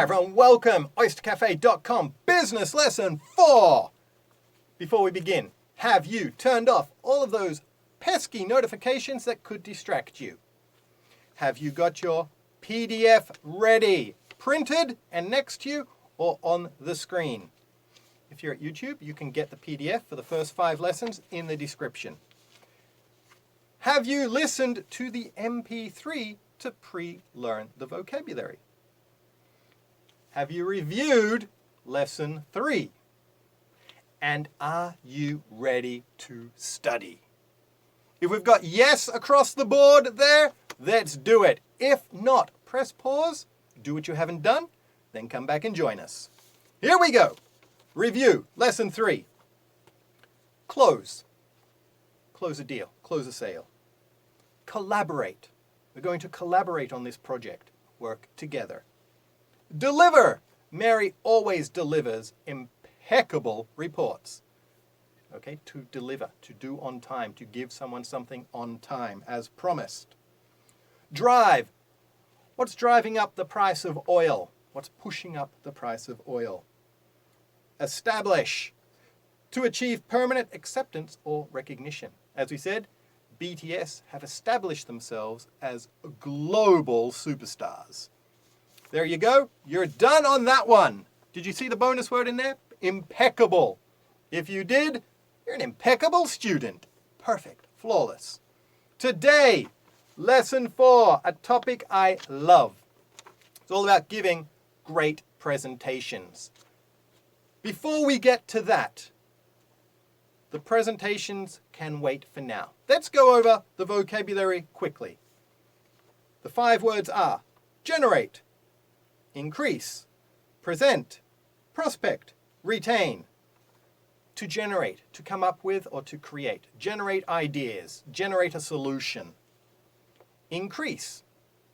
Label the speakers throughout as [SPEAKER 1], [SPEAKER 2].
[SPEAKER 1] Hi everyone, welcome. OysterCafe.com, business lesson 4. Before we begin, have you turned off all of those pesky notifications that could distract you? Have you got your PDF ready, printed and next to you or on the screen? If you're at YouTube, you can get the PDF for the first 5 lessons in the description. Have you listened to the MP3 to pre-learn the vocabulary? Have you reviewed lesson 3? And are you ready to study? If we've got yes across the board there, let's do it. If not, press pause, do what you haven't done, then come back and join us. Here we go. Review, lesson 3. Close. Close a deal, close a sale. Collaborate. We're going to collaborate on this project. Work together. Deliver. Mary always delivers impeccable reports. Okay, to deliver, to do on time, to give someone something on time as promised. Drive. What's driving up the price of oil? What's pushing up the price of oil? Establish. To achieve permanent acceptance or recognition. As we said, BTS have established themselves as global superstars. There you go. You're done on that one. Did you see the bonus word in there? Impeccable. If you did, you're an impeccable student. Perfect. Flawless. Today, lesson 4, a topic I love. It's all about giving great presentations. Before we get to that, the presentations can wait for now. Let's go over the vocabulary quickly. The 5 words are generate, increase, present, prospect, retain. To generate, to come up with or to create. Generate ideas, generate a solution. Increase,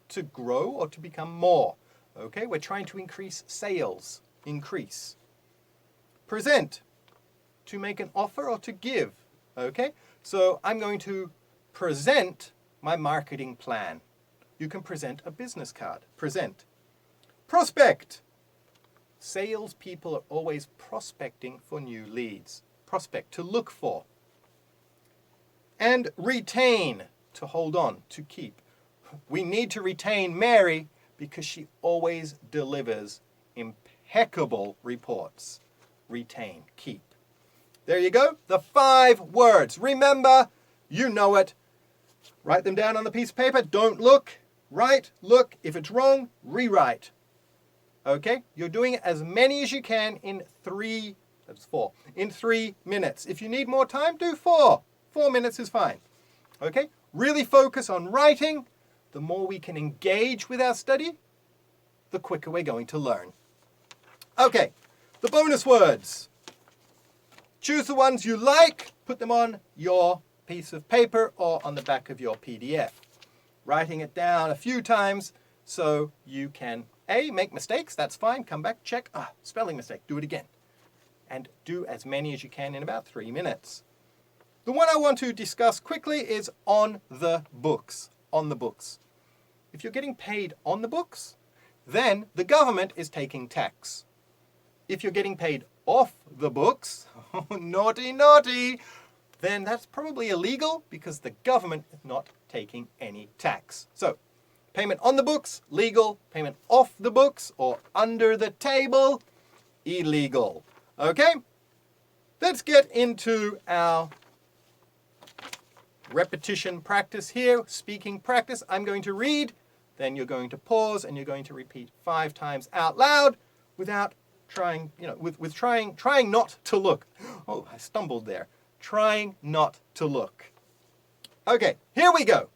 [SPEAKER 1] to grow or to become more. Okay, we're trying to increase sales. Increase. Present, to make an offer or to give. Okay, so I'm going to present my marketing plan. You can present a business card. Present. Prospect. Salespeople are always prospecting for new leads. Prospect, to look for. And retain, to hold on, to keep. We need to retain Mary because she always delivers impeccable reports. Retain, keep. There you go, the 5 words. Remember, you know it. Write them down on the piece of paper. Don't look. Write, look. If it's wrong, rewrite. Okay, you're doing as many as you can in 3, that's 4, in 3 minutes. If you need more time, do 4. 4 minutes is fine. Okay, really focus on writing. The more we can engage with our study, the quicker we're going to learn. Okay, the bonus words. Choose the ones you like, put them on your piece of paper or on the back of your PDF. Writing it down a few times so you can make mistakes, that's fine, come back, check, spelling mistake, do it again. And do as many as you can in about 3 minutes. The one I want to discuss quickly is on the books. On the books. If you're getting paid on the books, then the government is taking tax. If you're getting paid off the books, naughty, naughty, then that's probably illegal because the government is not taking any tax. So, payment on the books, legal. Payment off the books or under the table, illegal. Okay? Let's get into our repetition practice here, speaking practice. I'm going to read, then you're going to pause and you're going to repeat 5 times out loud without trying, trying not to look. Oh, I stumbled there. Trying not to look. Okay, here we go.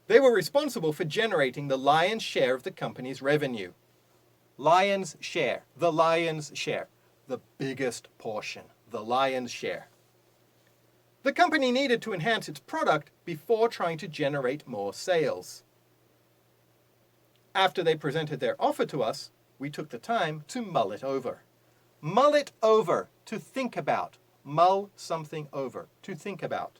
[SPEAKER 1] They were responsible for generating the lion's share of the company's revenue. Lion's share, the lion's share, the biggest portion, the lion's share. The company needed to enhance its product before trying to generate more sales. After they presented their offer to us, we took the time to mull it over. Mull it over, to think about. Mull something over, to think about.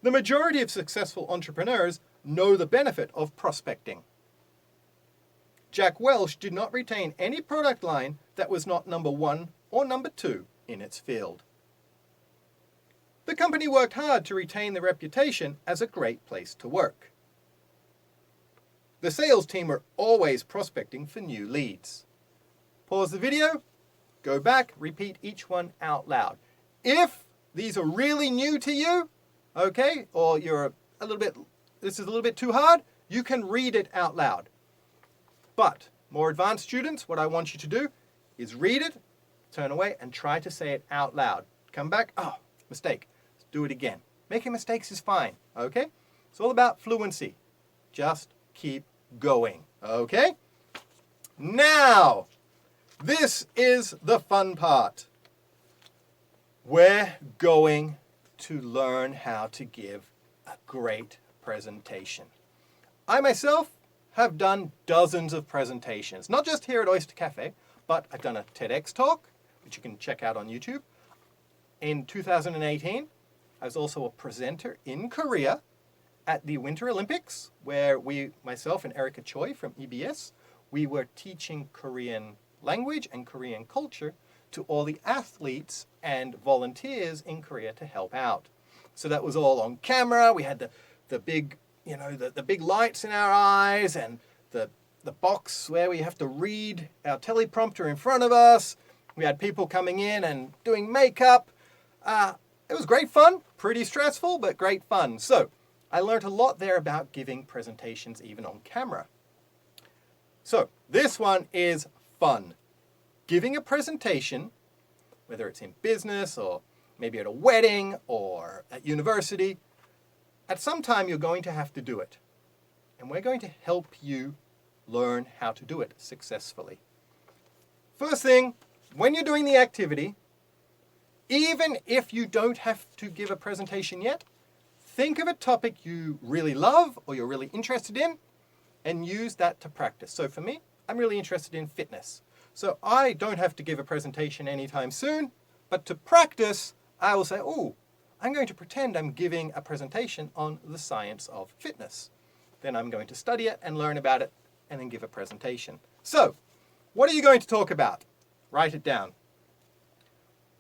[SPEAKER 1] The majority of successful entrepreneurs know the benefit of prospecting. Jack Welch did not retain any product line that was not number 1 or number 2 in its field. The company worked hard to retain the reputation as a great place to work. The sales team are always prospecting for new leads. Pause the video, go back, repeat each one out loud. If these are really new to you, okay, or this is a little bit too hard, you can read it out loud. But more advanced students, what I want you to do is read it, turn away, and try to say it out loud. Come back, oh, mistake. Let's do it again. Making mistakes is fine, okay? It's all about fluency. Just keep going, okay? Now, this is the fun part. We're going to learn how to give a great presentation. I myself have done dozens of presentations, not just here at Oyster Cafe, but I've done a TEDx talk, which you can check out on YouTube. In 2018, I was also a presenter in Korea at the Winter Olympics, where myself and Erica Choi from EBS, we were teaching Korean language and Korean culture to all the athletes and volunteers in Korea to help out. So that was all on camera. We had the big, the big lights in our eyes and the box where we have to read our teleprompter in front of us. We had people coming in and doing makeup. It was great fun, pretty stressful, but great fun. So I learned a lot there about giving presentations even on camera. So this one is fun. Giving a presentation, whether it's in business or maybe at a wedding or at university, at some time you're going to have to do it. And we're going to help you learn how to do it successfully. First thing, when you're doing the activity, even if you don't have to give a presentation yet, think of a topic you really love or you're really interested in and use that to practice. So for me, I'm really interested in fitness. So I don't have to give a presentation anytime soon, but to practice, I will say, I'm going to pretend I'm giving a presentation on the science of fitness. Then I'm going to study it and learn about it and then give a presentation. So, what are you going to talk about? Write it down.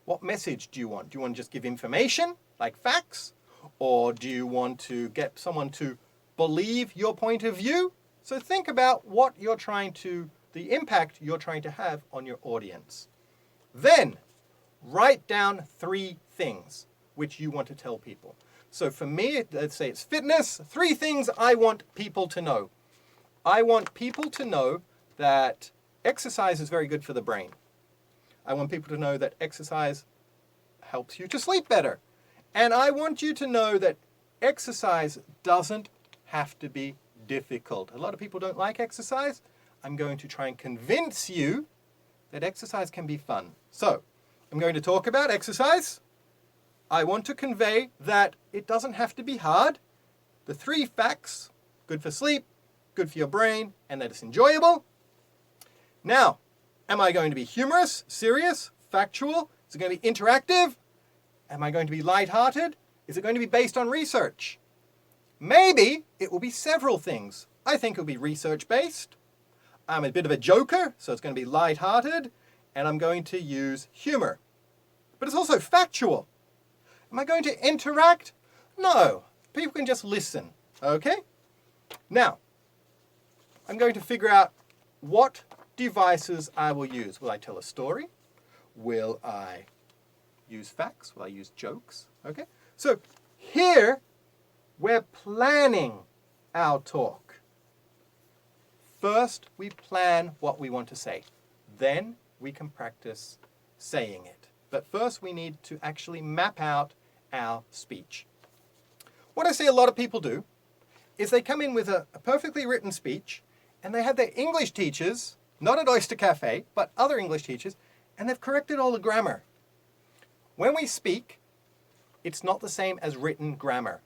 [SPEAKER 1] What message do you want? Do you want to just give information, like facts? Or do you want to get someone to believe your point of view? So think about the impact you're trying to have on your audience. Then, write down 3 things which you want to tell people. So for me, let's say it's fitness, 3 things I want people to know. I want people to know that exercise is very good for the brain. I want people to know that exercise helps you to sleep better. And I want you to know that exercise doesn't have to be difficult. A lot of people don't like exercise. I'm going to try and convince you that exercise can be fun. So, I'm going to talk about exercise. I want to convey that it doesn't have to be hard. The 3 facts, good for sleep, good for your brain, and that it's enjoyable. Now, am I going to be humorous, serious, factual? Is it going to be interactive? Am I going to be lighthearted? Is it going to be based on research? Maybe it will be several things. I think it will be research-based. I'm a bit of a joker, so it's going to be lighthearted, and I'm going to use humor. But it's also factual. Am I going to interact? No. People can just listen, okay? Now, I'm going to figure out what devices I will use. Will I tell a story? Will I use facts? Will I use jokes? Okay? So here, we're planning our talk. First, we plan what we want to say. Then we can practice saying it. But first, we need to actually map out our speech. What I see a lot of people do is they come in with a perfectly written speech, and they have their English teachers, not at Oyster Cafe, but other English teachers, and they've corrected all the grammar. When we speak, it's not the same as written grammar.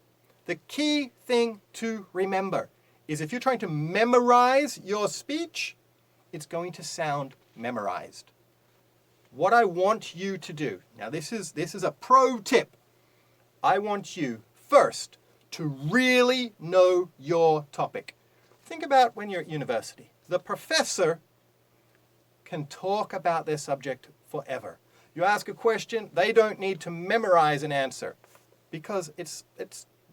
[SPEAKER 1] The key thing to remember is if you're trying to memorize your speech, it's going to sound memorized. What I want you to do, now this is a pro tip. I want you first to really know your topic. Think about when you're at university. the professor can talk about their subject forever. You ask a question, they don't need to memorize an answer because it's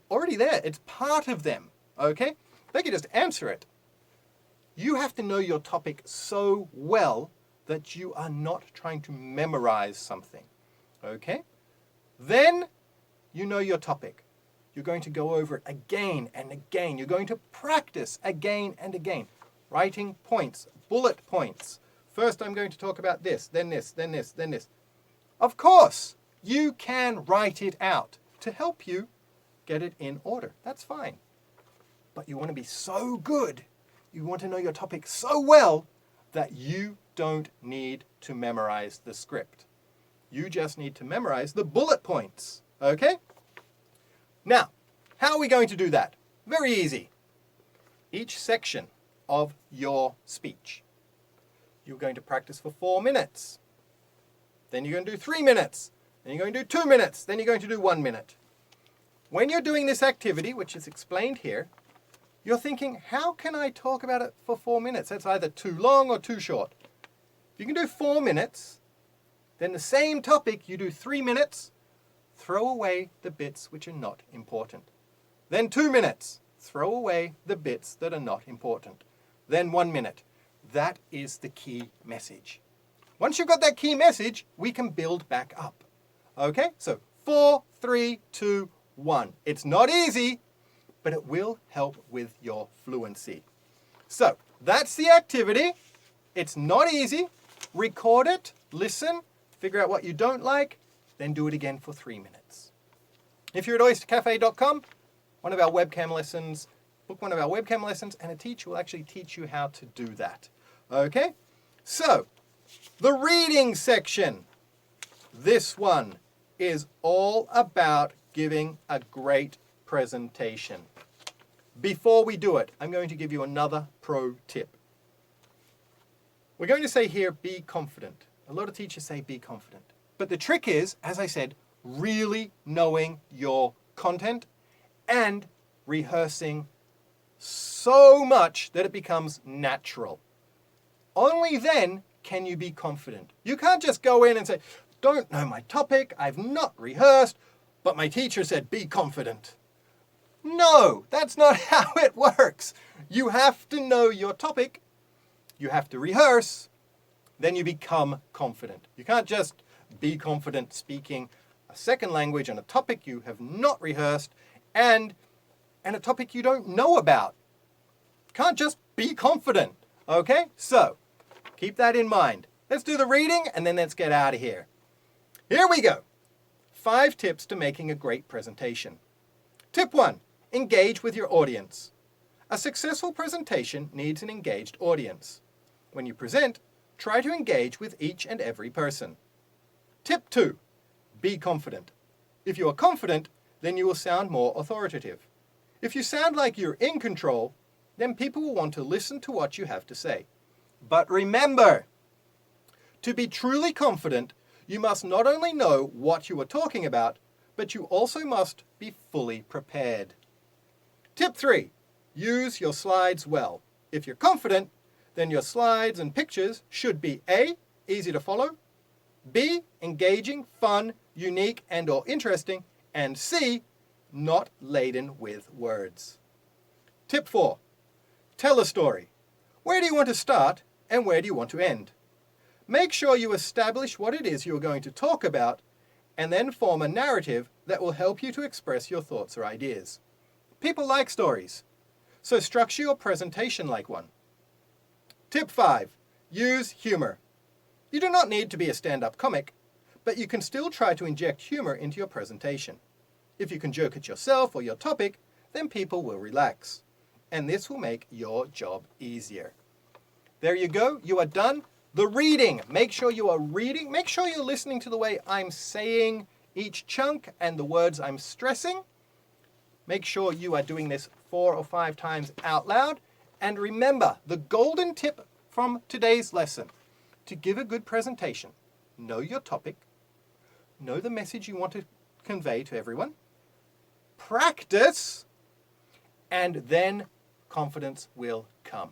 [SPEAKER 1] already there. It's part of them, okay? They can just answer it. You have to know your topic so well that you are not trying to memorize something, okay? Then you know your topic. You're going to go over it again and again. You're going to practice again and again. Writing points, bullet points. First I'm going to talk about this, then this, then this, then this. Of course, you can write it out to help you get it in order. That's fine. But you want to be so good, you want to know your topic so well that you don't need to memorize the script. You just need to memorize the bullet points, okay? Now, how are we going to do that? Very easy. Each section of your speech, you're going to practice for 4 minutes. Then you're going to do 3 minutes. Then you're going to do 2 minutes. Then you're going to do 1 minute. When you're doing this activity, which is explained here, you're thinking, how can I talk about it for 4 minutes? That's either too long or too short. You can do 4 minutes, then the same topic, you do 3 minutes, throw away the bits which are not important. Then 2 minutes, throw away the bits that are not important. Then 1 minute. That is the key message. Once you've got that key message, we can build back up. Okay? So 4, 3, 2, 1. It's not easy, but it will help with your fluency. So that's the activity. It's not easy. Record it, listen, figure out what you don't like, then do it again for 3 minutes. If you're at OysterCafe.com, one of our webcam lessons, book one of our webcam lessons, and a teacher will actually teach you how to do that. Okay? So, the reading section. This one is all about giving a great presentation. Before we do it, I'm going to give you another pro tip. We're going to say here, be confident. A lot of teachers say be confident. But the trick is, as I said, really knowing your content and rehearsing so much that it becomes natural. Only then can you be confident. You can't just go in and say, don't know my topic, I've not rehearsed, but my teacher said be confident. No, that's not how it works. You have to know your topic, you have to rehearse, then you become confident. You can't just be confident speaking a second language on a topic you have not rehearsed and a topic you don't know about. You can't just be confident, okay? So, keep that in mind. Let's do the reading and then let's get out of here. Here we go. 5 tips to making a great presentation. Tip 1, engage with your audience. A successful presentation needs an engaged audience. When you present, try to engage with each and every person. Tip 2, be confident. If you are confident, then you will sound more authoritative. If you sound like you're in control, then people will want to listen to what you have to say. But remember, to be truly confident, you must not only know what you are talking about, but you also must be fully prepared. Tip 3, use your slides well. If you're confident, then your slides and pictures should be A, easy to follow, B, engaging, fun, unique, and/or interesting, and C, not laden with words. Tip 4, tell a story. Where do you want to start and where do you want to end? Make sure you establish what it is you are going to talk about and then form a narrative that will help you to express your thoughts or ideas. People like stories, so structure your presentation like one. Tip 5, use humor. You do not need to be a stand-up comic, but you can still try to inject humor into your presentation. If you can joke at yourself or your topic, then people will relax. And this will make your job easier. There you go, you are done. The reading, make sure you are reading. Make sure you're listening to the way I'm saying each chunk and the words I'm stressing. Make sure you are doing this 4 or 5 times out loud. And remember, the golden tip from today's lesson, to give a good presentation, know your topic, know the message you want to convey to everyone, practice, and then confidence will come.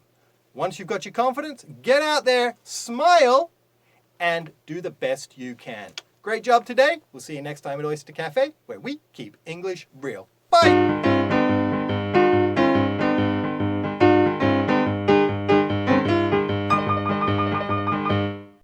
[SPEAKER 1] Once you've got your confidence, get out there, smile, and do the best you can. Great job today. We'll see you next time at Oyster Cafe, where we keep English real. Bye!